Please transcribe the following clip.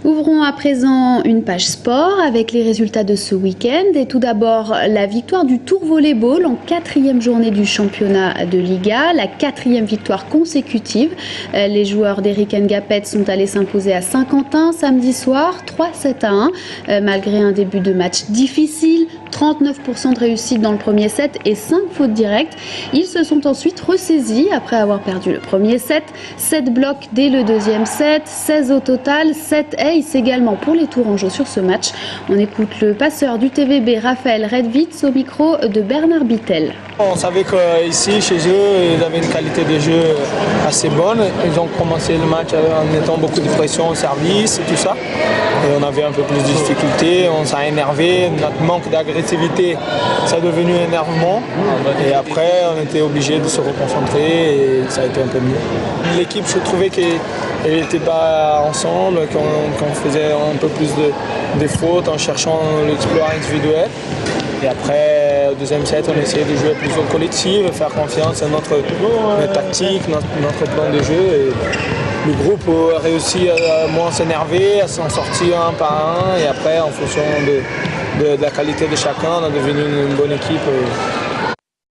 Ouvrons à présent une page sport avec les résultats de ce week-end. Et tout d'abord, la victoire du Tour Volleyball en 4e journée du championnat de Liga, la 4e victoire consécutive. Les joueurs d'Eric Ngapet sont allés s'imposer à Saint-Quentin samedi soir, 3-7-1. Malgré un début de match difficile, 39% de réussite dans le premier set et 5 fautes directes. Ils se sont ensuite ressaisis après avoir perdu le premier set. 7 blocs dès le deuxième set, 16 au total, 7 aces également pour les Tourangeaux sur ce match. On écoute le passeur du TVB, Raphaël Redwitz, au micro de Bernard Bittel. On savait qu'ici, chez eux, ils avaient une qualité de jeu assez bonne. Ils ont commencé le match en mettant beaucoup de pression au service et tout ça. Et on avait un peu plus de difficultés, on s'est énervé, notre manque d'agressivité, ça est devenu énervement. Et après, on était obligé de se reconcentrer et ça a été un peu mieux. L'équipe, je trouvais qu'elle n'était pas ensemble, qu'on faisait un peu plus de fautes en cherchant l'exploit individuel. Et après, au deuxième set, on essayait de jouer plus au collectif, faire confiance à notre tactique, notre plan de jeu. Et le groupe a réussi à moins s'énerver, à s'en sortir un par un. Et après, en fonction de la qualité de chacun, on est devenu une bonne équipe.